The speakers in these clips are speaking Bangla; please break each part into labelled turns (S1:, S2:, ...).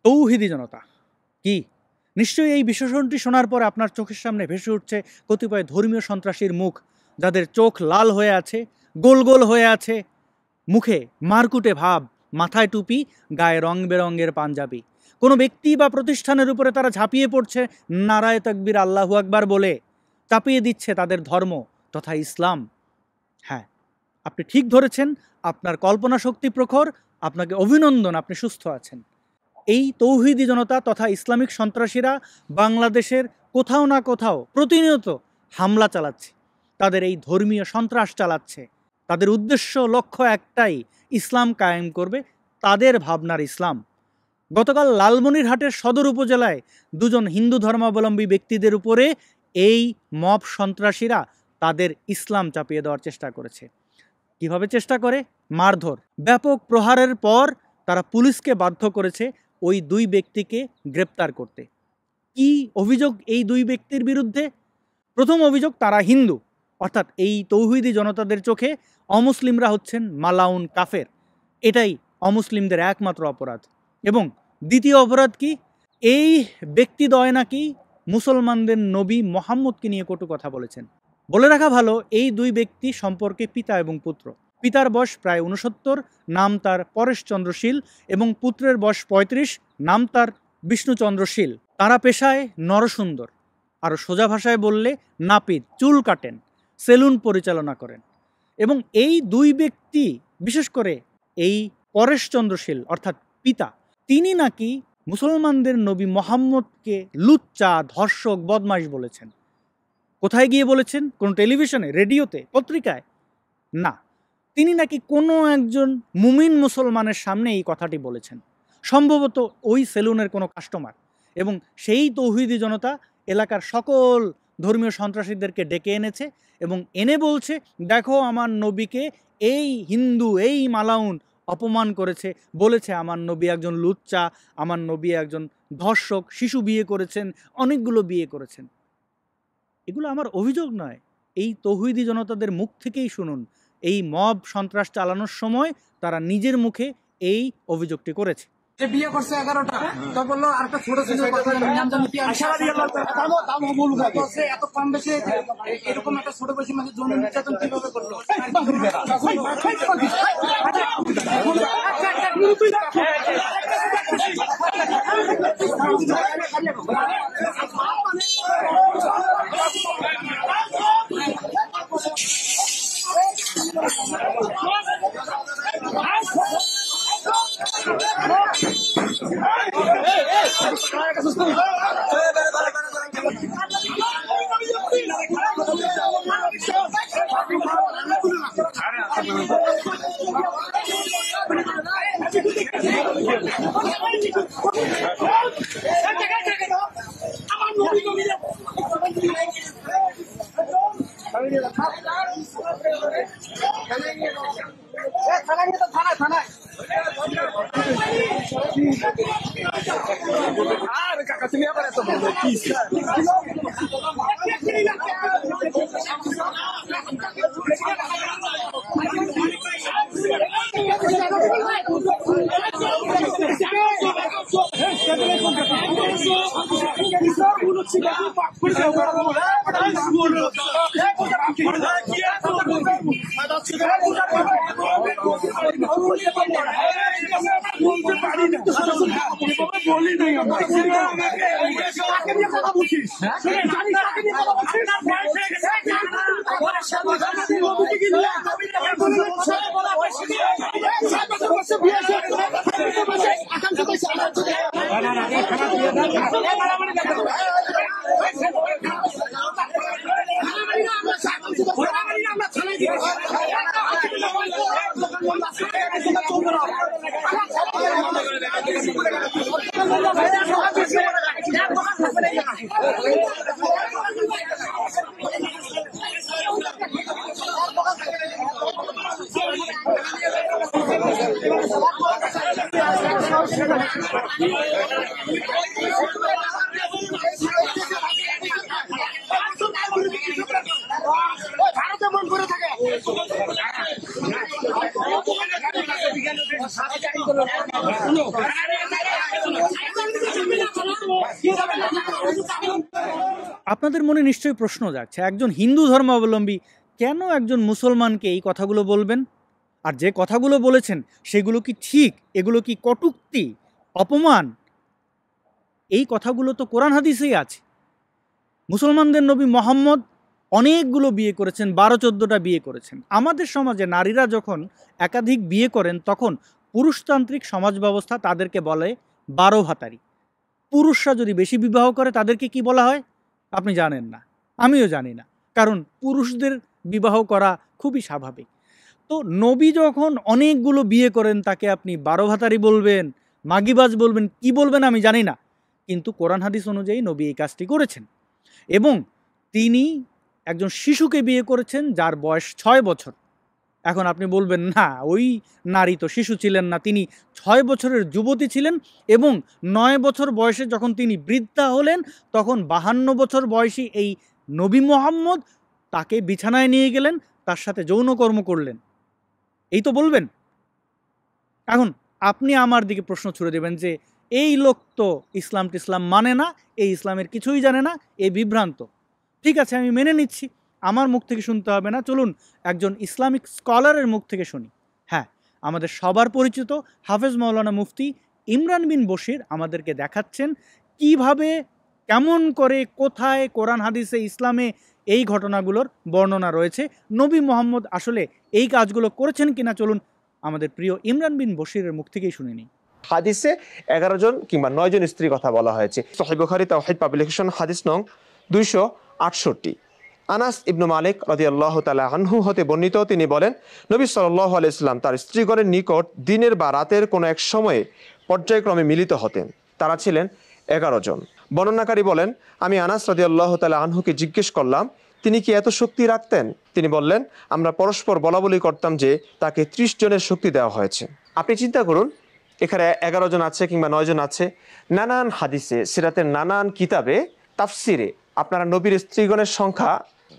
S1: তৌহিদি জনতা কি? নিশ্চয়ই এই বিশেষণটি শোনার পর আপনার চোখের সামনে ভেসে উঠছে কতিপয় ধর্মীয় সন্ত্রাসীর মুখ, যাদের চোখ লাল হয়ে আছে, গোল গোল হয়ে আছে, মুখে মারকুটে ভাব, মাথায় টুপি, গায়ে রং বেরঙের পাঞ্জাবি। কোনো ব্যক্তি বা প্রতিষ্ঠানের উপরে তারা ঝাঁপিয়ে পড়ছে নারায়ে তাকবীর আল্লাহু আকবার বলে, চাপিয়ে দিচ্ছে তাদের ধর্ম তথা ইসলাম। হ্যাঁ, আপনি ঠিক ধরেছেন, আপনার কল্পনা শক্তি প্রখর, আপনাকে অভিনন্দন, আপনি সুস্থ আছেন। এই তৌহিদি জনতা তথা ইসলামিক সন্ত্রাসীরা বাংলাদেশের কোথাও না কোথাও প্রতিনিয়ত হামলা চালাচ্ছে, তাদের এই ধর্মীয় সন্ত্রাস চালাচ্ছে। তাদের উদ্দেশ্য লক্ষ্য একটাই, ইসলাম কায়েম করবে, তাদের ভাবনার ইসলাম। গতকাল লালমনিরহাটের সদর উপজেলায় দুজন হিন্দু ধর্মাবলম্বী ব্যক্তিদের উপরে এই মব সন্ত্রাসীরা তাদের ইসলাম চাপিয়ে দেওয়ার চেষ্টা করেছে। কিভাবে চেষ্টা করে? মারধর, ব্যাপক প্রহারের পর তারা পুলিশকে বাধ্য করেছে ওই দুই ব্যক্তিকে গ্রেপ্তার করতে। কি অভিযোগ এই দুই ব্যক্তির বিরুদ্ধে? প্রথম অভিযোগ, তারা হিন্দু, অর্থাৎ এই তৌহিদি জনতাদের চোখে অমুসলিমরা হচ্ছেন মালাউন কাফের, এটাই অমুসলিমদের একমাত্র অপরাধ। এবং দ্বিতীয় অপরাধ কি? এই ব্যক্তিদ্বয় নাকি মুসলমানদের নবী মোহাম্মদকে নিয়ে কটু কথা বলেছেন। বলে রাখা ভালো, এই দুই ব্যক্তি সম্পর্কে পিতা এবং পুত্র। পিতার বয়স প্রায় 69, নাম তার পরেশচন্দ্র শীল, এবং পুত্রের বয়স 35, নাম তার বিষ্ণুচন্দ্র শীল। তারা পেশায় নরসুন্দর, আর সোজা ভাষায় বললে নাপিত, চুল কাটেন, সেলুন পরিচালনা করেন। এবং এই দুই ব্যক্তি, বিশেষ করে এই পরেশচন্দ্র শীল অর্থাৎ পিতা, তিনি নাকি মুসলমানদের নবী মোহাম্মদকে লুচ্চা, ধর্ষক, বদমাইশ বলেছেন। কোথায় গিয়ে বলেছেন? কোন টেলিভিশনে, রেডিওতে, পত্রিকায়? না, তিনি নাকি কোনো একজন মুমিন মুসলমানের সামনে এই কথাটি বলেছেন, সম্ভবত ওই সেলুনের কোনো কাস্টমার। এবং সেই তৌহিদি জনতা এলাকার সকল ধর্মীয় সন্ত্রাসীদেরকে ডেকে এনেছে এবং এনে বলছে, দেখো আমার নবীকে এই হিন্দু, এই মালাউন অপমান করেছে, বলেছে আমার নবী একজন লুচ্চা, আমার নবী একজন ধর্ষক, শিশু বিয়ে করেছেন, অনেকগুলো বিয়ে করেছেন। এগুলো আমার অভিযোগ নয়, এই তৌহিদি জনতাদের মুখ থেকেই শুনুন। এই মব সন্ত্রাস চালানোর সময় তারা নিজের মুখে এই অভিযোগটি করেছে।
S2: বিয়ে করছে 11টা, তো বললো আরেকটা ছোট ছিল, এত কম বেশি এরকম একটা ছোট বেশি মানে যৌন নির্যাতন কিভাবে করলো?
S1: আপনাদের মনে নিশ্চয়ই প্রশ্ন যাচ্ছে, একজন হিন্দু ধর্মাবলম্বী কেন একজন মুসলমানকে এই কথাগুলো বলবেন? আর যে কথাগুলো বলেছেন সেগুলো কি ঠিক? এগুলো কি কটূক্তি, অপমান? এই কথাগুলো তো কোরআন হাদিসেই আছে। মুসলমানদের নবী মোহাম্মদ অনেকগুলো বিয়ে করেছেন, 12-14টা বিয়ে করেছেন। আমাদের সমাজে নারীরা যখন একাধিক বিয়ে করেন তখন পুরুষতান্ত্রিক সমাজ ব্যবস্থা তাদেরকে বলে 12 ভাতারি। পুরুষরা যদি বেশি বিবাহ করে তাদেরকে কি বলা হয় আপনি জানেন না, আমিও জানি না, কারণ পুরুষদের বিবাহ করা খুবই স্বাভাবিক। তো নবী যখন অনেকগুলো বিয়ে করেন তাকে আপনি 12 ভাতারি বলবেন, মাগিবাজ বলবেন, কি বলবেন আমি জানি না, কিন্তু কোরআন হাদিস অনুযায়ী নবী এই কাজটি করেছেন। এবং তিনি একজন শিশুকে বিয়ে করেছেন যার বয়স 6 বছর। এখন আপনি বলবেন না, ওই নারী তো শিশু ছিলেন না, তিনি 6 বছরের যুবতী ছিলেন এবং 9 বছর বয়সে যখন তিনি বৃদ্ধা হলেন তখন 52 বছর বয়সী এই নবী মোহাম্মদ তাকে বিছানায় নিয়ে গেলেন, তার সাথে যৌনকর্ম করলেন, এই তো বলবেন। এখন আপনি আমার দিকে প্রশ্ন ছুড়ে দেবেন যে এই লোক তো ইসলাম টিসলাম মানে না, এই ইসলামের কিছুই জানে না, এই বিভ্রান্ত। ঠিক আছে, আমি মেনে নিচ্ছি, আমার মুখ থেকে শুনতে হবে না, চলুন একজন ইসলামিক স্কলারের মুখ থেকে শুনি। হ্যাঁ, আমাদের সবার পরিচিত হাফেজ মাওলানা মুফতি ইমরান বিন বশির আমাদেরকে দেখাচ্ছেন কিভাবে, কেমন করে, কোথায় কোরআন হাদিসে ইসলামে এই ঘটনাগুলোর বর্ণনা রয়েছে, নবী মোহাম্মদ আসলে এই কাজগুলো করেছেন কিনা। চলুন আমাদের প্রিয় ইমরান বিন বশিরের মুখ থেকেই শুনে নিই।
S3: হাদিসে 11 জন কিংবা 9 জন স্ত্রীর কথা বলা হয়েছে। সহিহ বুখারী তাওহীদ পাবলিকেশন হাদিস নং 268। আনাস ইবনু মালিক রাদিয়াল্লাহু তাআলা আনহু হতে বর্ণিত, তিনি বলেন, নবী সাল্লাল্লাহু আলাইহি সাল্লাম তার স্ত্রীগণের নিকট দিনের বা রাতের কোনো এক সময়ে পর্যায়ক্রমে মিলিত হতেন। তারা ছিলেন 11 জন। বর্ণনাকারী বলেন, আমি আনাস রাদিয়াল্লাহু তাআলা আনহুকে জিজ্ঞেস করলাম, তিনি কি এত শক্তি রাখতেন? তিনি বললেন, আমরা পরস্পর বলাবলি করতাম যে তাকে 30 জনের শক্তি দেওয়া হয়েছে। আপনি চিন্তা করুন, এখানে 11 জন আছে কিংবা 9 জন আছে। নানান হাদিসে, সিরাতের নানান কিতাবে, তাফসিরে আপনারা নবীর স্ত্রীগণের সংখ্যা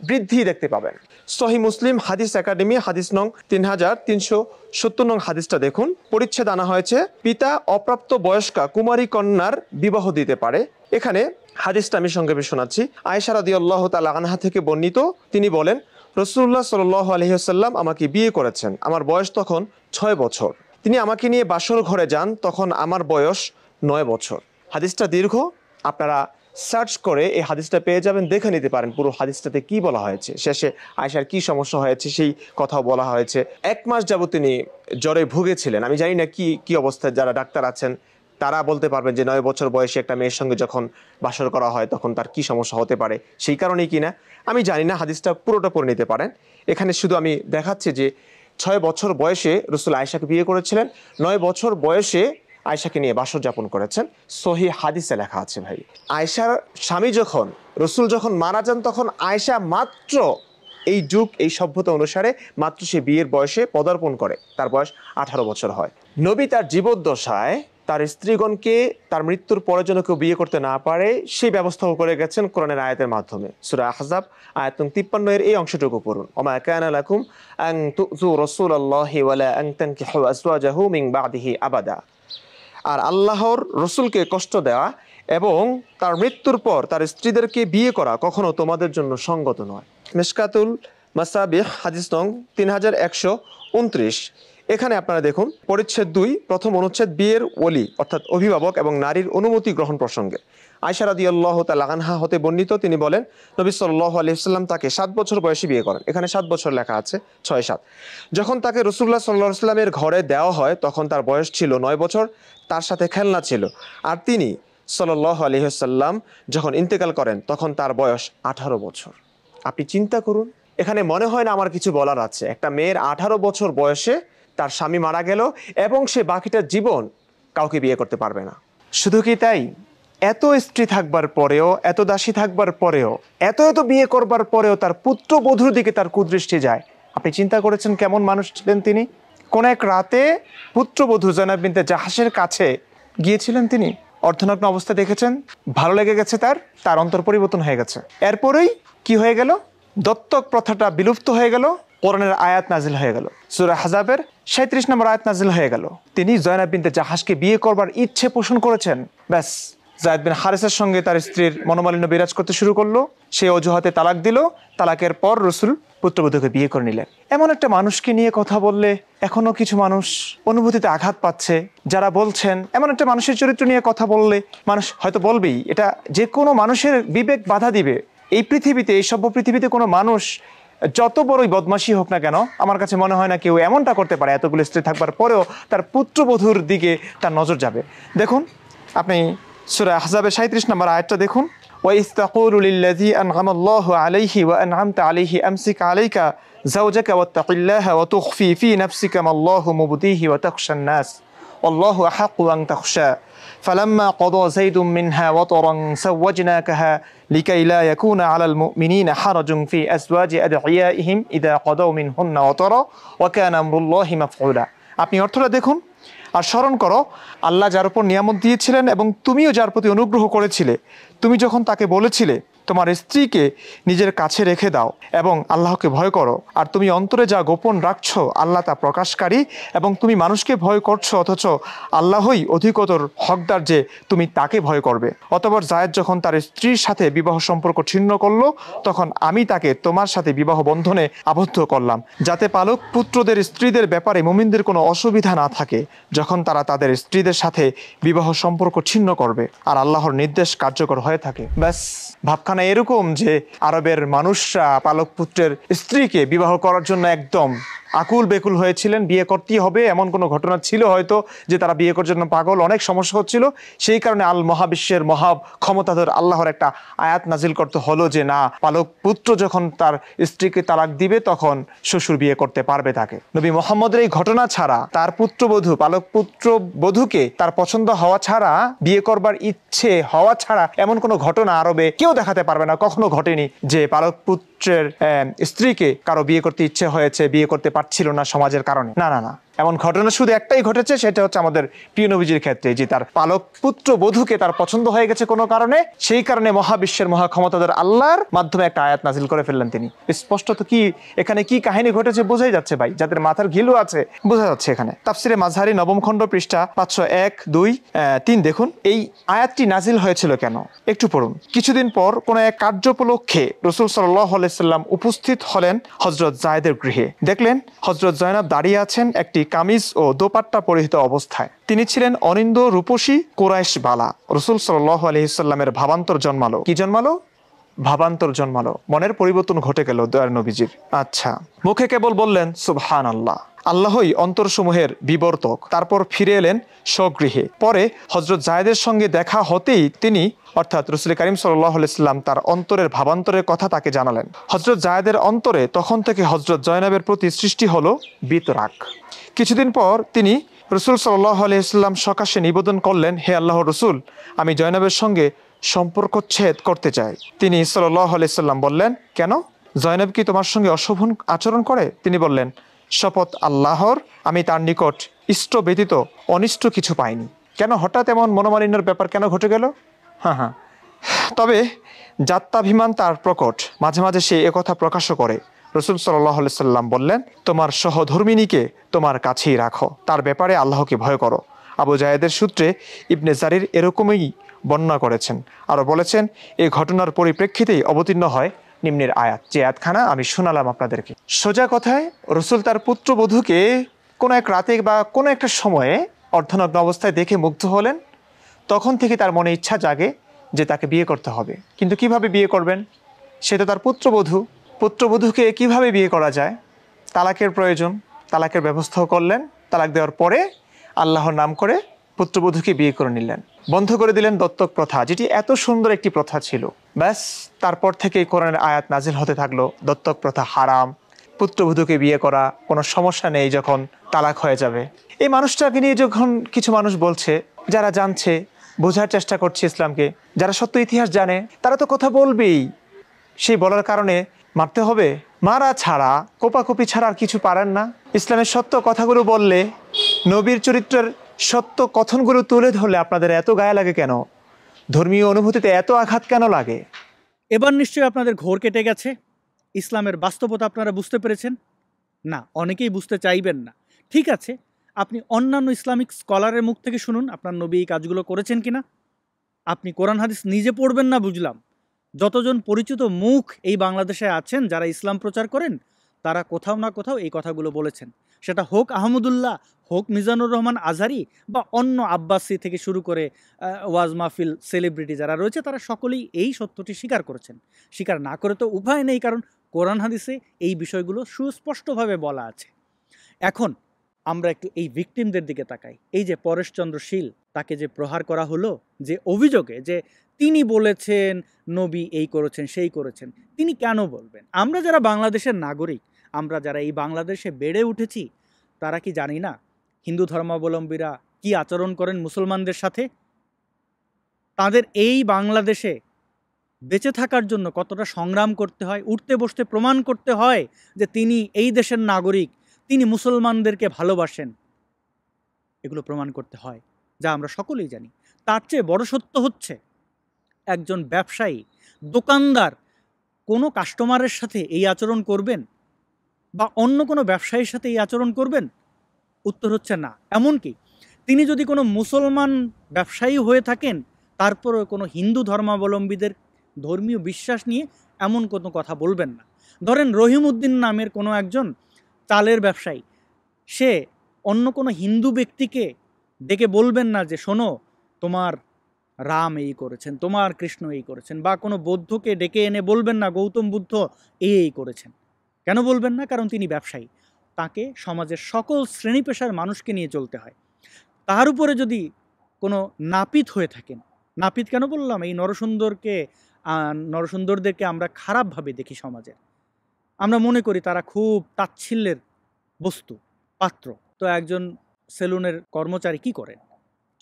S3: বৃদ্ধি দেখতে পাবেন। সহিহ মুসলিম হাদিস একাডেমি হাদিস নং 3370 নং হাদিসটা দেখুন। পরিচ্ছেদ আনা হয়েছে, পিতা অপ্রাপ্ত বয়স্কা কুমারী কন্যার বিবাহ দিতে পারে। এখানে হাদিসটা আমি সংক্ষেপে শোনাচ্ছি। আয়েশা রাদিয়াল্লাহু তাআলা আনহা থেকে বর্ণিত, তিনি বলেন, রাসূলুল্লাহ সাল্লাল্লাহু আলাইহি ওয়াসাল্লাম আমাকে বিয়ে করেছেন, আমার বয়স তখন 6 বছর। তিনি আমাকে নিয়ে বাসর ঘরে যান, তখন আমার বয়স 9 বছর। হাদিসটা দীর্ঘ, আপনারা সার্চ করে এই হাদিসটা পেয়ে যাবেন, দেখে নিতে পারেন পুরো হাদিসটাতে কি বলা হয়েছে। শেষে আয়েশার কি সমস্যা হয়েছে সেই কথাও বলা হয়েছে। 1 মাস যাবত তিনি জ্বরে ভুগেছিলেন। আমি জানি না কি অবস্থায়, যারা ডাক্তার আছেন তারা বলতে পারবেন যে 9 বছর বয়সে একটা মেয়ের সঙ্গে যখন বাসর করা হয় তখন তার কি সমস্যা হতে পারে, সেই কারণেই কিনা আমি জানি না। হাদিসটা পুরোটা পড়ে নিতে পারেন। এখানে শুধু আমি দেখাচ্ছি যে 6 বছর বয়সে রাসূল আয়েশাকে বিয়ে করেছিলেন, 9 বছর বয়সে আয়েশাকে নিয়ে বাসর যাপন করেছেন। সহিহ হাদিসে লেখা আছে। ভাই, আয়েশার স্বামী যখন, রাসূল যখন মারা যান তখন আয়েশা মাত্র, এই যুগ এই সভ্যতা অনুসারে মাত্র সে বিয়ের বয়সে পদার্পণ করে, তার বয়স 18 বছর হয়। নবী তার জীবদ্দশায় তার স্ত্রীগণকে তার মৃত্যুর পরে যেন কেউ বিয়ে করতে না পারে সেই ব্যবস্থাও করে গেছেন কোরআনের আয়াতের মাধ্যমে। সূরা আহজাব আয়াত 53 এর এই অংশটুকু পড়ুন। ওমা কানা লাকুম আন তুযু রাসূলাল্লাহি ওয়ালা আন তানকিহু আজওয়াজাহু মিন বাদিহি আবাদা। আর আল্লাহর রসুলকে কষ্ট দেওয়া এবং তার মৃত্যুর পর তার স্ত্রীদেরকে বিয়ে করা কখনো তোমাদের জন্য সঙ্গত নয়। মিশকাতুল মাসাবিহ হাদিস নং 3129। এখানে আপনারা দেখুন, পরিচ্ছেদ 2 প্রথম অনুচ্ছেদ, বিয়ের ওলি অর্থাৎ অভিভাবক এবং নারীর অনুমতি গ্রহণ প্রসঙ্গে। আয়েশা রাদিয়াল্লাহু তাআলা আনহা হতে বর্ণিত, তিনি বলেন, নবী সাল্লাল্লাহু আলাইহি ওয়াসাল্লাম তাকে 7 বছর বয়সে বিয়ে করেন। এখানে 7 বছর লেখা আছে, 6-7। যখন তাকে রাসূলুল্লাহ সাল্লাল্লাহু আলাইহি ওয়াসাল্লামের ঘরে দেওয়া হয় তখন তার বয়স ছিল 9 বছর, তার সাথে খেলনা ছিল। আর তিনি সাল্লাল্লাহু আলাইহি ওয়াসাল্লাম যখন ইন্তেকাল করেন তখন তার বয়স 18 বছর। আপনি চিন্তা করুন, এখানে মনে হয় না আমার কিছু বলার আছে। একটা মেয়ের 18 বছর বয়সে তার স্বামী মারা গেল এবং সে বাকিটা জীবন কাউকে বিয়ে করতে পারবে না। শুধু কি তাই, এত স্ত্রী থাকবার পরেও, এত দাসী থাকবার পরেও, এত বিয়ে করবার পরেও তার পুত্রবধূর দিকে তার কুদৃষ্টি যায়। আপনি চিন্তা করেছেন কেমন মানুষ ছিলেন তিনি? কোন এক রাতে পুত্রবধূ জয়নাব বিনতে জাহাসের কাছে গিয়েছিলেন, তিনি অর্ধনগ্ন অবস্থা দেখেছেন, ভালো লেগে গেছে, তার অন্তর পরিবর্তন হয়ে গেছে। এরপরেই কি হয়ে গেল? দত্তক প্রথাটা বিলুপ্ত হয়ে গেল, কোরআনের আয়াত নাজিল হয়ে গেল, সূরা আহজাবের 37 নম্বর আয়াত নাজিল হয়ে গেল। তিনি জয়নাব বিনতে জাহাসকে বিয়ে করবার ইচ্ছে পোষণ করেছেন, ব্যাস জায়েদ বিন হারেসার সঙ্গে তার স্ত্রীর মনোমালিন্য বিরাজ করতে শুরু করলো, সে অজুহাতে তালাক দিল। তালাকের পর রসুল পুত্রবধূকে বিয়ে করে নিলেন। এমন একটা মানুষকে নিয়ে কথা বললে এখনো কিছু মানুষ অনুভূতিতে আঘাত পাচ্ছে। যারা বলছেন এমন একটা মানুষের চরিত্র নিয়ে কথা বললে মানুষ হয়তো বলবেই, এটা যে কোনো মানুষের বিবেক বাধা দিবে। এই পৃথিবীতে, এই সভ্য পৃথিবীতে কোনো মানুষ যত বড়ই বদমাশি হোক না কেন, আমার কাছে মনে হয় না কেউ এমনটা করতে পারে এতগুলো স্ত্রী থাকবার পরেও তার পুত্রবধূর দিকে তার নজর যাবে। দেখুন আপনি সূরা আহজাবের 37 নম্বর আয়াতটা দেখুন, وَإِذْ تَقُولُ لِلَّذِي أَنْعَمَ اللَّهُ عَلَيْهِ وَأَنْعَمْتَ عَلَيْهِ أَمْسِكْ عَلَيْكَ زَوْجَكَ وَاتَّقِ اللَّهَ وَتُخْفِي فِي نَفْسِكَ مَا اللَّهُ مُبْدِيهِ وَتَخْشَى النَّاسَ وَاللَّهُ أَحَقُّ أَنْ تَخْشَاهُ فَلَمَّا قَضَى زَيْدٌ مِنْهَا وَطَرًا زَوَّجْنَاكَهَا لِكَيْ لَا يَكُونَ عَلَى الْمُؤْمِنِينَ حَرَجٌ فِي أَزْوَاجِ أَدْعِيَائِهِمْ إِذَا قَضَوْا مِنْهُنَّ وَطَرًا وَكَانَ أَمْرُ اللَّهِ مَفْعُولًا। আপনি অর্থটা দেখুন আর স্মরণ করো, আল্লাহ যার উপর নিয়ামত দিয়েছিলেন এবং তুমিও যার প্রতি অনুগ্রহ করেছিলে, তুমি যখন তাকে বলেছিলে তোমার স্ত্রীকে নিজের কাছে রেখে দাও এবং আল্লাহকে ভয় করো, আর তুমি অন্তরে যা গোপন রাখছো আল্লাহ তা প্রকাশকারী, এবং তুমি মানুষকে ভয় করছো অথচ আল্লাহই অধিকতর হকদার যে তুমি তাকে ভয় করবে। অতঃপর জায়েদ যখন তার স্ত্রীর সাথে বিবাহ সম্পর্ক ছিন্ন করলো, তখন আমি তাকে তোমার সাথে বিবাহ বন্ধনে আবদ্ধ করলাম, যাতে পালক পুত্রদের স্ত্রীদের ব্যাপারে মুমিনদের কোনো অসুবিধা না থাকে যখন তারা তাদের স্ত্রীদের সাথে বিবাহ সম্পর্ক ছিন্ন করবে আর আল্লাহর নির্দেশ কার্যকর হয়ে থাকে। ব্যাস, ভাবখানা এরকম যে আরবের মানুষরা পালক পুত্রের স্ত্রীকে বিবাহ করার জন্য একদম আকুল বেকুল হয়েছিলেন, বিয়ে করতেই হবে এমন কোনো ঘটনা ছিল হয়তো যে তারা বিয়ে করার জন্য পাগল, অনেক সমস্যা হচ্ছিল। সেই কারণে আল মহাবিশ্বের মহা ক্ষমতাধর আল্লাহর একটা আয়াত নাজিল করতে হলো যে না, পালক পুত্র যখন তার স্ত্রীকে তালাক দিবে তখন শ্বশুর বিয়ে করতে পারবে তাকে। নবী মুহাম্মদের এই ঘটনা ছাড়া তার পুত্রবধূ, পালক পুত্রবধূকে তার পছন্দ হওয়া ছাড়া, বিয়ে করবার ইচ্ছে হওয়া ছাড়া এমন কোনো ঘটনা আরবে কেউ দেখাতে পারবে না, কখনো ঘটেনি যে পালক পুত্রের স্ত্রীকে কারো বিয়ে করতে ইচ্ছে হয়েছে, বিয়ে করতে পারছিল না সমাজের কারণে। না না না, এমন ঘটনা শুধু একটাই ঘটেছে, সেটা হচ্ছে আমাদের প্রিয় নবীজির ক্ষেত্রে, যে তার পালক পুত্র বধূকে তার পছন্দ হয়ে গেছে কোনো কারণে, সেই কারণে মহাবিশ্বের মহা ক্ষমতাধর আল্লাহর মাধ্যমে একটা আয়াত নাজিল করে ফেললেন তিনি। স্পষ্টত কি এখানে কি কাহিনী ঘটেছে বোঝাই যাচ্ছে ভাই, যাদের মাথার ঘিলু আছে বোঝা যাচ্ছে এখানে। তাফসিরে মাযহারি নবম খণ্ড পৃষ্ঠা 501, 2, 3 দেখুন এই আয়াতটি নাজিল হয়েছিল কেন একটু পড়ুন। কিছুদিন পর কোন এক কার্যোপলক্ষে রাসূল সাল্লাল্লাহু আলাইহি সাল্লাম উপস্থিত হলেন হযরত জায়েদের গৃহে। দেখলেন হযরত জয়নাব দাঁড়িয়ে আছেন একটি কামিজ ও দোপাট্টা পরিহিত অবস্থায়। তিনি ছিলেন অনিন্দ রূপসী কুরাইশ বালা। রাসূল সাল্লাল্লাহু আলাইহি সাল্লামের ভাবান্তর জন্মালো। কি জন্মালো? ভাবান্তর জন্মালো, মনের পরিবর্তন ঘটে গেল দয়ার নবীজির। আচ্ছা, মুখে কেবল বললেন সুবহানাল্লাহ, আল্লাহই অন্তরসমূহের বিবর্তক। তারপর ফিরে এলেন স্বগৃহে। পরে হযরত জায়েদের সঙ্গে দেখা হতেই তিনি অর্থাৎ রাসূল করিম সাল্লাল্লাহু আলাইহি সাল্লাম তার অন্তরের ভাবান্তরের কথা তাকে জানালেন। হযরত জায়েদের অন্তরে তখন থেকে হযরত জয়নবের প্রতি সৃষ্টি হলো বিতরাগ। কিছুদিন পর তিনি রাসূল সাল্লাল্লাহু আলাইহি সাল্লাম সকাশে নিবেদন করলেন, হে আল্লাহর রাসূল, আমি জয়নবের সঙ্গে সম্পর্ক ছেদ করতে চাই। তিনি সাল্লাল্লাহু আলাইহি সাল্লাম বললেন, কেন? জয়নব কি তোমার সঙ্গে অশোভন আচরণ করে? তিনি বললেন, শপথ আল্লাহর, আমি তার নিকট ইষ্ট ব্যতীত অনিষ্ট কিছু পাইনি। কেন হঠাৎ এমন মনোমালিন্যের ব্যাপার কেন ঘটে গেল? হ্যাঁ, তবে জাত্যাভিমান তার প্রকট, মাঝে মাঝে সে একথা প্রকাশও করে। রাসূল সাল্লাল্লাহু আলাইহি সাল্লাম বললেন, তোমার সহধর্মিনীকে তোমার কাছেই রাখো, তার ব্যাপারে আল্লাহকে ভয় করো। আবু জায়েদের সূত্রে ইবনে জারির এরকমই বর্ণনা করেছেন। আরও বলেছেন, এই ঘটনার পরিপ্রেক্ষিতেই অবতীর্ণ হয় নিম্নের আয়াত, যে আয়াতখানা আমি শোনালাম আপনাদেরকে। সোজা কথায় রাসূল তার পুত্রবধূকে কোনো এক রাতে বা কোনো একটা সময়ে অর্ধনগ্ন অবস্থায় দেখে মুগ্ধ হলেন। তখন থেকে তার মনে ইচ্ছা জাগে যে তাকে বিয়ে করতে হবে। কিন্তু কিভাবে বিয়ে করবেন? সে তো তার পুত্রবধূ, পুত্রবধূকে কিভাবে বিয়ে করা যায়? তালাকের প্রয়োজন, তালাকের ব্যবস্থাও করলেন। তালাক দেওয়ার পরে আল্লাহর নাম করে পুত্রবধূকে বিয়ে করে নিলেন। বন্ধ করে দিলেন দত্তক প্রথা, যেটি এত সুন্দর একটি প্রথা ছিল। ব্যাস, তারপর থেকে কোরআনের আয়াত নাজিল হতে থাকলো, দত্তক প্রথা হারাম, পুত্রবধূকে বিয়ে করা কোনো সমস্যা নেই যখন তালাক হয়ে যাবে। এই মানুষটাকে নিয়ে যখন কিছু মানুষ বলছে, যারা জানছে, বোঝার চেষ্টা করছে ইসলামকে, যারা সত্য ইতিহাস জানে, তারা তো কথা বলবেই। সেই বলার কারণে মারতে হবে? মারা ছাড়া, কোপাকুপি ছাড়া আর কিছু পারেন না। ইসলামের সত্য কথাগুলো বললে, নবীর চরিত্রের সত্য কথনগুলো তুলে ধরলে আপনাদের এত গায়ে লাগে কেন? ধর্মীয় অনুভূতিতে এত আঘাত কেন লাগে?
S1: এবার নিশ্চয়ই আপনাদের ঘোর কেটে গেছে। ইসলামের বাস্তবতা আপনারা বুঝতে পেরেছেন? না, অনেকেই বুঝতে চাইবেন না। ঠিক আছে, আপনি অন্যান্য ইসলামিক স্কলারের মুখ থেকে শুনুন আপনার নবী এই কাজগুলো করেছেন কিনা। আপনি কোরআন হাদিস নিজে পড়বেন না বুঝলাম, যতজন পরিচিত মুখ এই বাংলাদেশে আছেন যারা ইসলাম প্রচার করেন, তারা কোথাও না কোথাও এই কথাগুলো বলেছেন। সেটা হোক আহমদুল্লাহ, হোক মিজানুর রহমান আজহারি, বা অন্য আব্বাসি থেকে শুরু করে ওয়াজ মাহফিল সেলিব্রিটি যারা রয়েছে, তারা সকলেই এই সত্যটি স্বীকার করেছেন। স্বীকার না করে তো উপায় নেই, কারণ কোরআন হাদিসে এই বিষয়গুলো সুস্পষ্টভাবে বলা আছে। এখন আমরা একটু এই ভিকটিমদের দিকে তাকাই। এই যে পরেশচন্দ্র শীল, তাকে যে প্রহার করা হলো যে অভিযোগে, যে তিনি বলেছেন নবী এই করেছেন সেই করেছেন, তিনি কেন বলবেন? আমরা যারা বাংলাদেশের নাগরিক, আমরা যারা এই বাংলাদেশে বেড়ে উঠেছি, তারা কি জানি না হিন্দু ধর্মাবলম্বীরা কি আচরণ করেন মুসলমানদের সাথে? তাদের এই বাংলাদেশে বেঁচে থাকার জন্য কতটা সংগ্রাম করতে হয়, উঠতে বসতে প্রমাণ করতে হয় যে তিনি এই দেশের নাগরিক, তিনি মুসলমানদেরকে ভালোবাসেন। এগুলো প্রমাণ করতে হয়, যা আমরা সকলেই জানি। তার চেয়ে বড় সত্য হচ্ছে, একজন ব্যবসায়ী, দোকানদার কোনো কাস্টমারের সাথে এই আচরণ করবেন, বা অন্য কোনো ব্যবসায়ীর সাথে এই আচরণ করবেন? উত্তর হচ্ছে না। এমনকি তিনি যদি কোনো মুসলমান ব্যবসায়ী হয়ে থাকেন, তারপরেও কোনো হিন্দু ধর্মাবলম্বীদের ধর্মীয় বিশ্বাস নিয়ে এমন কোনো কথা বলবেন না। ধরেন রহিমউদ্দিন নামের কোনো একজন চালের ব্যবসায়ী, সে অন্য কোনো হিন্দু ব্যক্তিকে ডেকে বলবেন না যে শোনো, তোমার রাম এই করেছেন, তোমার কৃষ্ণ এই করেছেন, বা কোনো বৌদ্ধকে ডেকে এনে বলবেন না গৌতম বুদ্ধ এই করেছেন। কেন বলবেন না? কারণ তিনি ব্যবসায়ী, তাকে সমাজের সকল শ্রেণী পেশার মানুষকে নিয়ে চলতে হয়। তার উপরে যদি কোনো নাপিত হয়ে থাকেন, নাপিত কেন বললাম, এই নরসুন্দরদেরকে আমরা খারাপভাবে দেখি সমাজে, আমরা মনে করি তারা খুব তাচ্ছিল্যের বস্তু, পাত্র। তো একজন সেলুনের কর্মচারী কি করেন?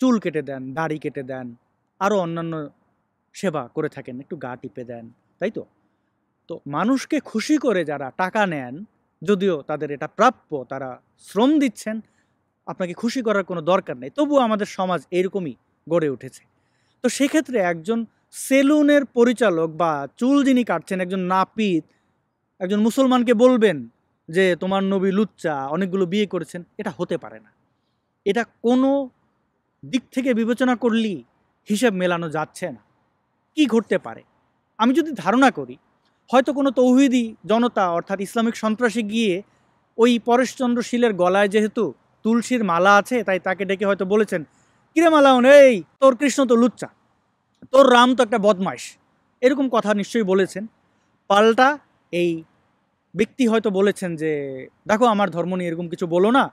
S1: চুল কেটে দেন, দাড়ি কেটে দেন, আরও অন্যান্য সেবা করে থাকেন, একটু গা টিপে দেন, তাই তো? তো মানুষকে খুশি করে যারা টাকা নেন, যদিও তাদের এটা প্রাপ্য, তারা শ্রম দিচ্ছেন, আপনাকে খুশি করার কোনো দরকার নেই, তবুও আমাদের সমাজ এরকমই গড়ে উঠেছে। তো সেক্ষেত্রে একজন সেলুনের পরিচালক বা চুল যিনি কাটছেন, একজন নাপিত, একজন মুসলমানকে বলবেন যে তোমার নবী লুচ্চা, অনেকগুলো বিয়ে করেছেন, এটা হতে পারে না। এটা কোনো দিক থেকে বিবেচনা করলেই হিসেব মেলানো যাচ্ছে না। কি ঘটতে পারে? আমি যদি ধারণা করি, হয়তো কোনো তৌহিদি জনতা অর্থাৎ ইসলামিক সন্ত্রাসী গিয়ে ওই পরেশচন্দ্র শীলের গলায় যেহেতু তুলসীর মালা আছে, তাই তাকে ডেকে হয়তো বলেছেন, কিরে মালাউন, এই তোর কৃষ্ণ তো লুচ্চা, তোর রাম তো একটা বদমাইশ, এরকম কথা নিশ্চয়ই বলেছেন। পাল্টা এই ব্যক্তি হয়তো বলেছেন যে দেখো, আমার ধর্ম নিয়ে এরকম কিছু বলো না,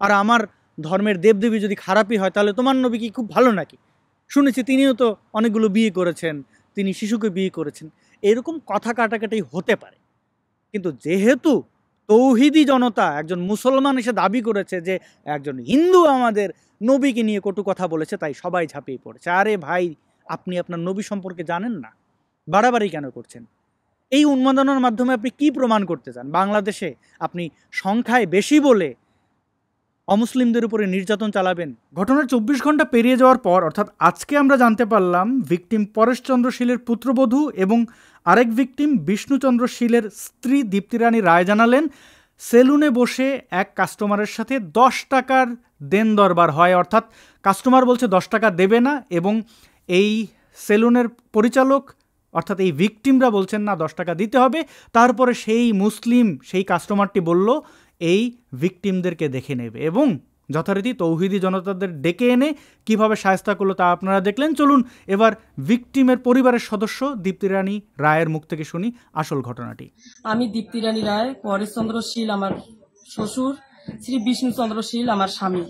S1: আর আমার ধর্মের দেবদেবী যদি খারাপই হয়, তাহলে তোমার নবী কি খুব ভালো নাকি? শুনেছি তিনিও তো অনেকগুলো বিয়ে করেছেন, তিনি শিশুকে বিয়ে করেছেন। এরকম কথা কাটাকাটি হতে পারে। কিন্তু যেহেতু তৌহিদি জনতা, একজন মুসলমান এসে দাবি করেছে যে একজন হিন্দু আমাদের নবীকে নিয়ে কটু কথা বলেছে, তাই সবাই ঝাঁপিয়ে পড়েছে। আরে ভাই, আপনি আপনার নবী সম্পর্কে জানেন না, বাড়াবাড়ি কেন করছেন? এই উন্মাদনার মাধ্যমে আপনি কি প্রমাণ করতে চান? বাংলাদেশে আপনি সংখ্যায় বেশি বলে অমুসলিমদের উপরে নির্যাতন চালাবেন? ঘটনার 24 ঘন্টা পেরিয়ে যাওয়ার পর, অর্থাৎ আজকে আমরা জানতে পারলাম ভিকটিম পরেশচন্দ্র শীলের পুত্রবধূ এবং আরেক ভিকটিম বিষ্ণুচন্দ্র শীলের স্ত্রী দীপ্তি রানী রায় জানালেন, সেলুনে বসে এক কাস্টমারের সাথে 10 টাকার দেন দরবার হয়, অর্থাৎ কাস্টমার বলছে 10 টাকা দেবে না, এবং এই সেলুনের পরিচালক অর্থাৎ এই ভিকটিমরা বলছেন না 10 টাকা দিতে হবে। তারপরে সেই কাস্টমারটি বলল এই ভিকটিমদেরকে দেখে নেবে, এবং যথারীতি তৌহিদি জনতাদের ডেকে এনে কিভাবে শায়েস্তা করলো তা আপনারা দেখলেন। চলুন এবার ভিকটিমের পরিবারের সদস্য দীপ্তি রানী রায়ের মুখ থেকে শুনি আসল ঘটনাটি।
S4: আমি দীপ্তি রানী রায়, পরেশচন্দ্র শীল আমার শ্বশুর, শ্রী বিষ্ণুচন্দ্র শীল আমার স্বামী।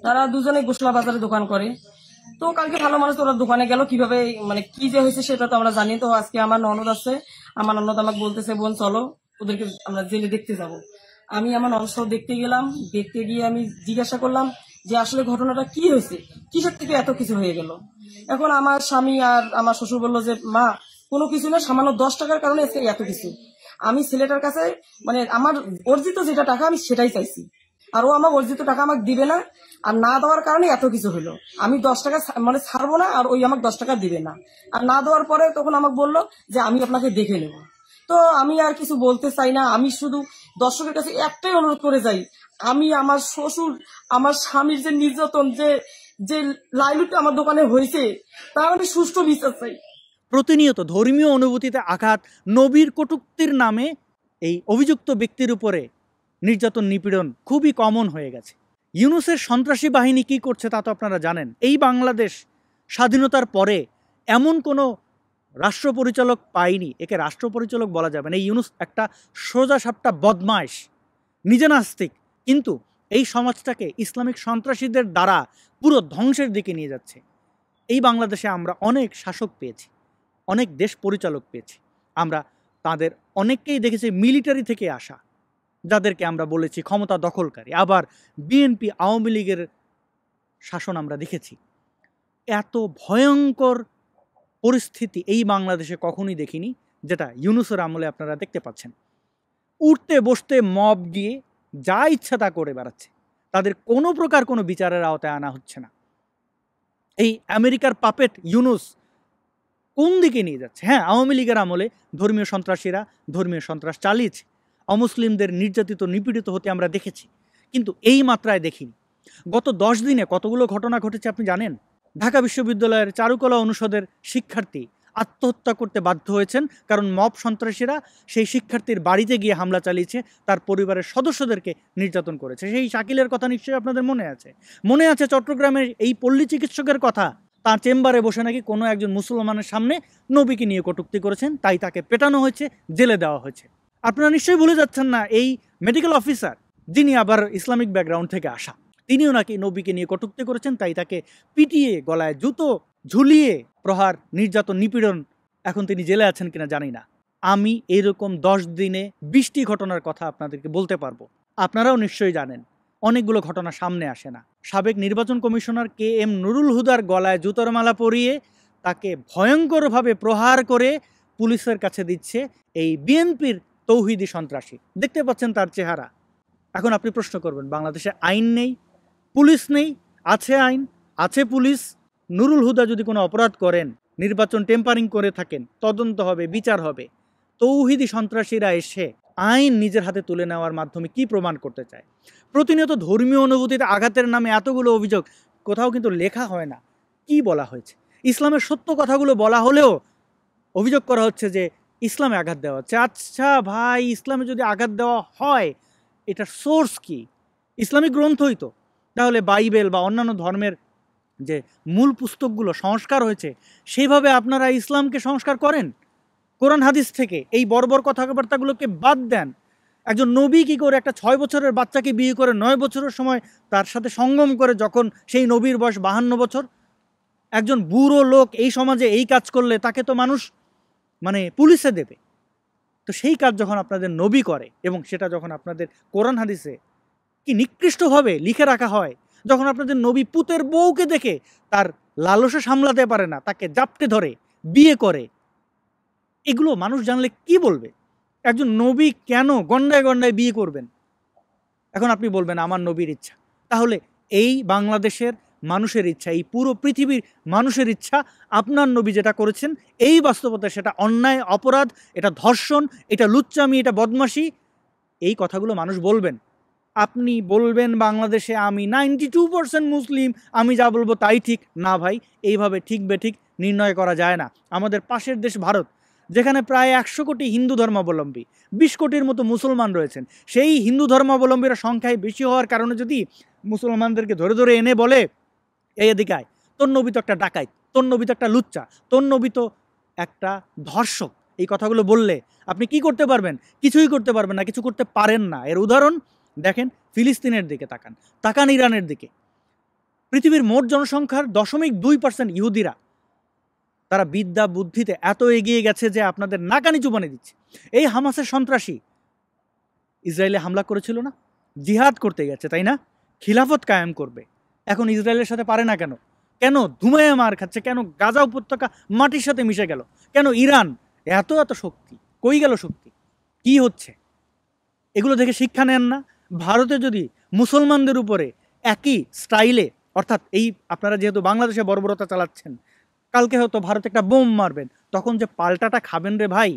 S4: তারা দুজনে গোসলা বাজারে দোকান করে। তো কালকে ভালো মানুষ, ওরা দোকানে গেল, কিভাবে মানে কি যে হয়েছে সেটা তো আমরা জানি। তো আজকে আমার ননদ আছে, আমার ননদ আমাকে বলতেছে, বোন চলো ওদেরকে আমরা জেলে দেখতে যাব। আমি আমার ননদ দেখতে গেলাম। দেখতে গিয়ে আমি জিজ্ঞাসা করলাম যে আসলে ঘটনাটা কি হয়েছে, কিসের থেকে এত কিছু হয়ে গেল। এখন আমার স্বামী আর আমার শ্বশুর বললো যে মা, কোনো কিছু না, সামান্য 10 টাকার কারণে এত কিছু। আমি ছেলেটার কাছে মানে আমার অর্জিত যেটা টাকা আমি সেটাই চাইছি, আর ও আমার অর্জিত টাকা আমাকে দিবে না, আর না দেওয়ার কারণে এত কিছু হলো। আমি 10 টাকা মানে ছাড়বো না, আর ওই আমাকে 10 টাকা দিবে না। আর না দেওয়ার পরে তখন আমাকে বললো যে আমি আপনাকে দেখে নেব। তো আমি আর কিছু বলতে চাই না, আমি শুধু দর্শকের কাছে একটাই অনুরোধ করে যাই, আমি আমার শ্বশুর, আমার স্বামীর যে নির্যাতন, যে যে লাইলুটটা আমার দোকানে হয়েছে তার আমি সুষ্ঠু বিচার চাই।
S1: প্রতিনিয়ত ধর্মীয় অনুভূতিতে আঘাত, নবীর কটূক্তির নামে এই অভিযুক্ত ব্যক্তির উপরে নির্যাতন নিপীড়ন খুবই কমন হয়ে গেছে। ইউনূসের সন্ত্রাসী বাহিনী কি করছে তা তো আপনারা জানেন। এই বাংলাদেশ স্বাধীনতার পরে এমন কোনো রাষ্ট্র পরিচালক পায়নি, একে রাষ্ট্র পরিচালক বলা যাবে না। এই ইউনূস একটা সোজা সাপটা বদমাইশ, নিজে নাস্তিক, কিন্তু এই সমাজটাকে ইসলামিক সন্ত্রাসীদের দ্বারা পুরো ধ্বংসের দিকে নিয়ে যাচ্ছে। এই বাংলাদেশে আমরা অনেক শাসক পেয়েছি, অনেক দেশ পরিচালক পেয়েছি, আমরা তাদের অনেককেই দেখেছি মিলিটারি থেকে আসা, যাদেরকে আমরা বলেছি ক্ষমতা দখলকারী। আবার বিএনপি আওয়ামী লীগের শাসন আমরা দেখেছি। এত ভয়ঙ্কর পরিস্থিতি এই বাংলাদেশে কখনোই দেখিনি, যেটা ইউনূসের আমলে আপনারা দেখতে পাচ্ছেন। উঠতে বসতে মব গিয়ে যা ইচ্ছা তা করে বেড়াচ্ছে, তাদের কোনো প্রকার কোনো বিচারের আওতায় আনা হচ্ছে না। এই আমেরিকার পাপেট ইউনূস কোন দিকে নিয়ে যাচ্ছে? হ্যাঁ, আওয়ামী লীগের আমলে ধর্মীয় সন্ত্রাসীরা ধর্মীয় সন্ত্রাস চালিয়েছে, অমুসলিমদের নির্যাতিত নিপীড়িত হতে আমরা দেখেছি, কিন্তু এই মাত্রায় দেখিনি। গত 10 দিনে কতগুলো ঘটনা ঘটেছে আপনি জানেন? ঢাকা বিশ্ববিদ্যালয়ের চারুকলা অনুষদের শিক্ষার্থী আত্মহত্যা করতে বাধ্য হয়েছেন, কারণ মব সন্ত্রাসীরা সেই শিক্ষার্থীর বাড়িতে গিয়ে হামলা চালিয়েছে, তার পরিবারের সদস্যদেরকে নির্যাতন করেছে। সেই শাকিলের কথা নিশ্চয়ই আপনাদের মনে আছে। মনে আছে চট্টগ্রামের এই পল্লী চিকিৎসকের কথা, তার চেম্বারে বসে নাকি কোনো একজন মুসলমানের সামনে নবীকে নিয়ে কটূক্তি করেছেন, তাই তাকে পেটানো হয়েছে, জেলে দেওয়া হয়েছে। আপনারা নিশ্চয়ই ভুলে যাচ্ছেন না, এই মেডিকেল অফিসার যিনি আবার ইসলামিক ব্যাকগ্রাউন্ড থেকে আসা, তিনিও নাকি নবীকে নিয়ে কটূক্তি করেছেন, তাই তাকে পিটিয়ে গলায় জুতো ঝুলিয়ে প্রহার, নির্যাতন, নিপীড়ন, এখন তিনি জেলে আছেন কিনা জানি না। আমি এরকম 10 দিনে 20টি ঘটনার কথা আপনাদেরকে বলতে পারবো। আপনারাও নিশ্চয়ই জানেন, অনেকগুলো ঘটনা সামনে আসে না। সাবেক নির্বাচন কমিশনার KM নুরুল হুদার গলায় জুতোর মালা পরিয়ে তাকে ভয়ঙ্করভাবে প্রহার করে পুলিশের কাছে দিচ্ছে এই বিএনপির তৌহিদি সন্ত্রাসী। দেখতে পাচ্ছেন তার চেহারা। এখন আপনি প্রশ্ন করবেন, বাংলাদেশে আইন নেই, পুলিশ নেই? আছে আইন, আছে পুলিশ। নুরুল হুদা যদি কোনো অপরাধ করেন, নির্বাচন টেম্পারিং করে থাকেন, তদন্ত হবে, বিচার হবে। তৌহিদি সন্ত্রাসীরা এসে আইন নিজের হাতে তুলে নেওয়ার মাধ্যমে কি প্রমাণ করতে চায়? প্রতিনিয়ত ধর্মীয় অনুভূতিতে আঘাতের নামে এতগুলো অভিযোগ, কোথাও কিন্তু লেখা হয় না কি বলা হয়েছে। ইসলামের সত্য কথাগুলো বলা হলেও অভিযোগ করা হচ্ছে যে ইসলামে আঘাত দেওয়া হচ্ছে। আচ্ছা ভাই, ইসলামে যদি আঘাত দেওয়া হয়, এটার সোর্স কি? ইসলামিক গ্রন্থই তো। তাহলে বাইবেল বা অন্যান্য ধর্মের যে মূল পুস্তকগুলো সংস্কার হয়েছে, সেইভাবে আপনারা ইসলামকে সংস্কার করেন। কোরআন হাদিস থেকে এই বর্বর কথাবার্তাগুলোকে বাদ দেন। একজন নবী কি করে একটা 6 বছরের বাচ্চাকে বিয়ে করে 9 বছরের সময় তার সাথে সঙ্গম করে, যখন সেই নবীর বয়স 52 বছর? একজন বুড়ো লোক এই সমাজে এই কাজ করলে তাকে তো মানুষ পুলিশে দেবে। তো সেই কাজ যখন আপনাদের নবী করে, এবং সেটা যখন আপনাদের কোরআন হাদিসে কি নিকৃষ্টভাবে লিখে রাখা হয়, যখন আপনাদের নবী পুতের বউকে দেখে তার লালসা সামলাতে পারে না, তাকে জাপটে ধরে বিয়ে করে, এগুলো মানুষ জানলে কি বলবে? একজন নবী কেন গন্ডায় গন্ডায় বিয়ে করবেন? এখন আপনি বলবেন আমার নবীর ইচ্ছা। তাহলে এই বাংলাদেশের মানুষের ইচ্ছা, এই পুরো পৃথিবীর মানুষের ইচ্ছা, আপনার নবী যেটা করেছেন এই বাস্তবতা সেটা অন্যায়, অপরাধ, এটা ধর্ষণ, এটা লুচ্চামি, এটা বদমাশি। এই কথাগুলো মানুষ বলবেন। আপনি বলবেন বাংলাদেশে আমি 92% মুসলিম, আমি যা বলবো তাই ঠিক। না ভাই, এইভাবে ঠিক বেঠিক নির্ণয় করা যায় না। আমাদের পাশের দেশ ভারত, যেখানে প্রায় 100 কোটি হিন্দু ধর্মাবলম্বী, 20 কোটির মতো মুসলমান রয়েছেন, সেই হিন্দু ধর্মাবলম্বীরা সংখ্যায় বেশি হওয়ার কারণে যদি মুসলমানদেরকে ধরে ধরে এনে বলে এই এদিকে আয়, তোর নবী তো একটা ডাকাত, তোর নবী তো একটা লুচ্চা, তোর নবী তো একটা ধর্ষক, এই কথাগুলো বললে আপনি কি করতে পারবেন? কিছুই করতে পারবেন না, কিছু করতে পারেন না। এর উদাহরণ দেখেন, ফিলিস্তিনের দিকে তাকান, তাকান ইরানের দিকে। পৃথিবীর মোট জনসংখ্যার 0.2% ইহুদিরা। তারা বিদ্যা বুদ্ধিতে এত এগিয়ে গেছে যে আপনাদের নাকানি চুবানি দিচ্ছে। এই হামাসের সন্ত্রাসী ইসরায়েলে হামলা করেছিল না, জিহাদ করতে গেছে, তাই না? খিলাফত কায়েম করবে। এখন ইসরায়েলের সাথে পারে না কেন? কেন ধুমায় মার খাচ্ছে? কেন গাজা উপত্যকা মাটির সাথে মিশে গেল? কেন ইরান এত এত শক্তি? কই গেল শক্তি? কি হচ্ছে? এগুলো দেখে শিক্ষা নেন না? ভারতে যদি মুসলমানদের উপরে একই স্টাইলে, অর্থাৎ এই আপনারা যেহেতু বাংলাদেশে বর্বরতা চালাচ্ছেন, কালকে হয়তো ভারতে একটা বোম মারবেন, তখন যে পাল্টাটা খাবেন রে ভাই,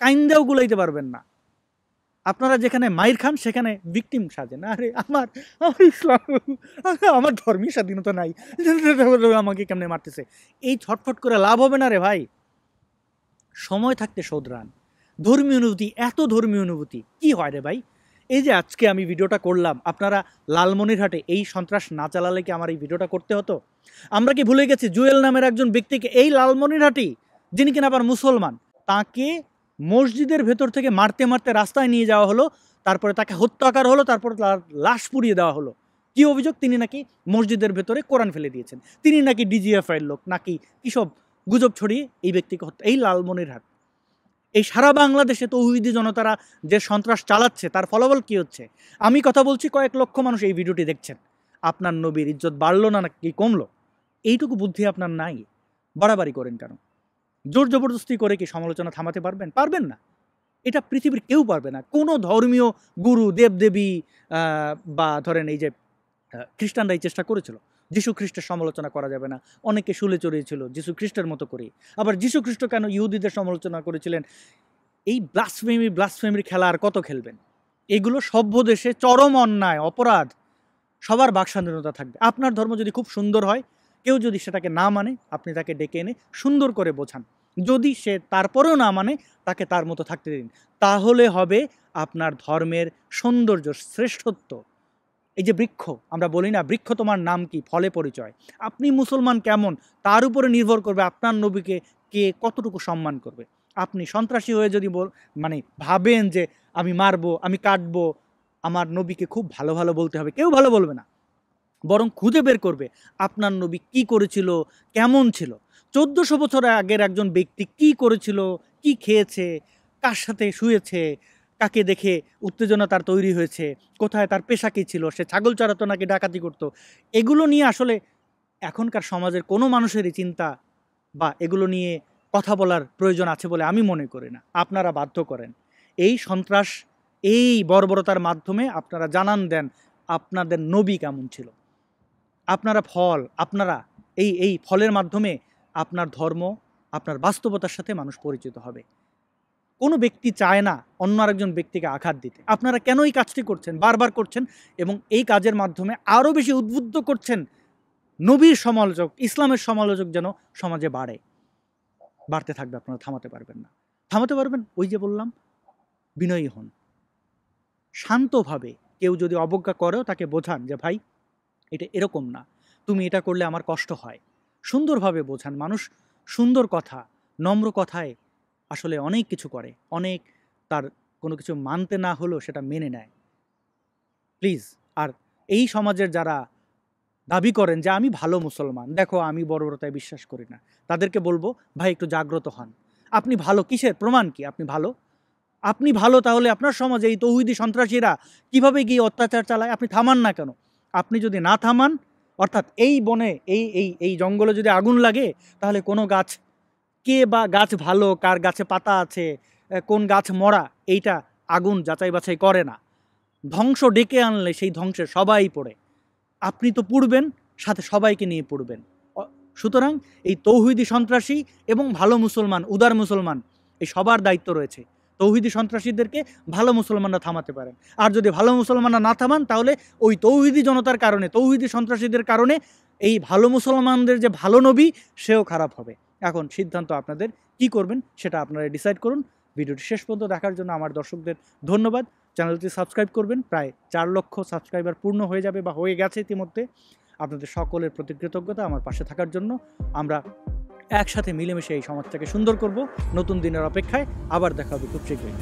S1: কাইন্দাও গুলাইতে পারবেন না। আপনারা যেখানে মাইর খান সেখানে ভিকটিম সাজেন। আরে আমার ইসলাম, আমার ধর্মীয় স্বাধীনতা নাই, আমাকে কেমনে মারতেছে, এই ছটফট করে লাভ হবে না রে ভাই। সময় থাকতে শোধরান। ধর্মীয় অনুভূতি, এত ধর্মীয় অনুভূতি কি হয় রে ভাই? এই যে আজকে আমি ভিডিওটা করলাম, আপনারা লালমনিরহাটে এই সন্ত্রাস না চালালে কি আমার এই ভিডিওটা করতে হতো? আমরা কি ভুলে গেছি জুয়েল নামের একজন ব্যক্তিকে, এই লালমনিরহাটি, যিনি কিনা আবার মুসলমান, তাকে মসজিদের ভেতর থেকে মারতে মারতে রাস্তায় নিয়ে যাওয়া হলো, তারপরে তাকে হত্যা করা হলো, তারপরে তার লাশ পুড়িয়ে দেওয়া হলো। কি অভিযোগ? তিনি নাকি মসজিদের ভেতরে কোরআন ফেলে দিয়েছেন, তিনি নাকি ডিজিএফআই এর লোক, নাকি কিসব গুজব ছড়িয়ে এই ব্যক্তিকে হত্যা। এই লালমনিরহাট, এই সারা বাংলাদেশে তৌহিদি জনতারা যে সন্ত্রাস চালাচ্ছে তার ফলাফল কি হচ্ছে? আমি কথা বলছি, কয়েক লক্ষ মানুষ এই ভিডিওটি দেখছেন। আপনার নবীর ইজ্জত বাড়লো না নাকি কমলো? এইটুকু বুদ্ধি আপনার নাই, বাড়াবাড়ি করেন কেন? জোর জবরদস্তি করে কি সমালোচনা থামাতে পারবেন? পারবেন না। এটা পৃথিবীর কেউ পারবে না। কোনো ধর্মীয় গুরু, দেবদেবী বা ধরেন এই যে খ্রিস্টানরাই চেষ্টা করেছিল, যিশু খ্রিস্টের সমালোচনা করা যাবে না, অনেকে শুলে চড়িয়েছিল যিশু খ্রিস্টের মতো করে। আবার যিশু খ্রিস্ট কেন ইহুদিদের সমালোচনা করেছিলেন? এই ব্লাসফেমির খেলা আর কত খেলবেন? এগুলো সভ্য দেশে চরম অন্যায়, অপরাধ। সবার বাকস্বাধীনতা থাকবে। আপনার ধর্ম যদি খুব সুন্দর হয়, কেউ যদি সেটাকে না মানে, আপনি তাকে ডেকে এনে সুন্দর করে বোঝান। যদি সে তারপরেও না মানে, তাকে তার মতো থাকতে দিন। তাহলে হবে আপনার ধর্মের সৌন্দর্য, শ্রেষ্ঠত্ব। এই যে বৃক্ষ, আমরা বলি না বৃক্ষ তোমার নাম কি, ফলে পরিচয়। আপনি মুসলমান কেমন, তার উপরে নির্ভর করবে আপনার নবীকে কে কতটুকু সম্মান করবে। আপনি সন্ত্রাসী হয়ে যদি ভাবেন যে আমি মারবো, আমি কাটবো, আমার নবীকে খুব ভালো ভালো বলতে হবে, কেউ ভালো বলবে না, বরং খুঁজে বের করবে আপনার নবী কি করেছিল, কেমন ছিল। 1400 বছর আগের একজন ব্যক্তি কি করেছিল, কি খেয়েছে, কার সাথে শুয়েছে, কাকে দেখে উত্তেজনা তার তৈরি হয়েছে, কোথায় তার পেশা কী ছিল, সে ছাগল চড়াতো নাকি ডাকাতি করতো, এগুলো নিয়ে আসলে এখনকার সমাজের কোনো মানুষেরই চিন্তা বা এগুলো নিয়ে কথা বলার প্রয়োজন আছে বলে আমি মনে করি না। আপনারা বাধ্য করেন এই সন্ত্রাস, এই বর্বরতার মাধ্যমে আপনারা জানান দেন আপনাদের নবী কেমন ছিল। আপনারা এই ফলের মাধ্যমে আপনার ধর্ম, আপনার বাস্তবতার সাথে মানুষ পরিচিত হবে। কোনো ব্যক্তি চায় না অন্য আরেকজন ব্যক্তিকে আঘাত দিতে। আপনারা কেন এই কাজটি করছেন, বারবার করছেন, এবং এই কাজের মাধ্যমে আরও বেশি উদ্বুদ্ধ করছেন নবীর সমালোচক, ইসলামের সমালোচক যেন সমাজে বাড়তে থাকবে। আপনারা থামাতে পারবেন না। থামাতে পারবেন, ওই যে বললাম, বিনয়ী হন, শান্তভাবে। কেউ যদি অবজ্ঞা করেও তাকে বোঝান যে ভাই এটা এরকম না, তুমি এটা করলে আমার কষ্ট হয়। সুন্দরভাবে বোঝান। মানুষ সুন্দর কথা, নম্র কথায় আসলে অনেক কিছু করে, অনেক তার কোনো কিছু মানতে না হলেও সেটা মেনে নেয়। প্লিজ। আর এই সমাজের যারা দাবি করেন যে আমি ভালো মুসলমান, দেখো আমি বর্বরতায় বিশ্বাস করি না, তাদেরকে বলবো ভাই একটু জাগ্রত হন। আপনি ভালো কিসের প্রমাণ কি? আপনি ভালো তাহলে আপনার সমাজে এই তৌহিদি সন্ত্রাসীরা কিভাবে গিয়ে অত্যাচার চালায় আপনি থামান না কেন? আপনি যদি না থামান, অর্থাৎ এই বনে, এই জঙ্গলে যদি আগুন লাগে, তাহলে কোনো গাছ, কে বা গাছ ভালো, কার গাছে পাতা আছে, কোন গাছ মরা, এইটা আগুন যাচাই বাছাই করে না। ধ্বংস ডেকে আনলে সেই ধ্বংসে সবাই পড়ে। আপনি তো পুড়বেন, সাথে সবাইকে নিয়ে পুড়বেন। সুতরাং এই তৌহিদি সন্ত্রাসী এবং ভালো মুসলমান, উদার মুসলমান, এই সবার দায়িত্ব রয়েছে। তৌহিদি সন্ত্রাসীদেরকে ভালো মুসলমানরা থামাতে পারেন। আর যদি ভালো মুসলমানরা না থামান, তাহলে ওই তৌহিদি জনতার কারণে, তৌহিদি সন্ত্রাসীদের কারণে এই ভালো মুসলমানদের যে ভালো নবী, সেও খারাপ হবে। এখন সিদ্ধান্ত আপনাদের, কি করবেন সেটা আপনারা ডিসাইড করুন। ভিডিওটি শেষ পর্যন্ত দেখার জন্য আমার দর্শকদের ধন্যবাদ। চ্যানেলটি সাবস্ক্রাইব করবেন। প্রায় 4 লক্ষ সাবস্ক্রাইবার পূর্ণ হয়ে যাবে বা হয়ে গেছে ইতিমধ্যে। আপনাদের সকলের প্রতি কৃতজ্ঞতা আমার পাশে থাকার জন্য। আমরা একসাথে মিলেমিশে এই সমাজটাকে সুন্দর করব। নতুন দিনের অপেক্ষায় আবার দেখা হবে খুব শীঘ্রই।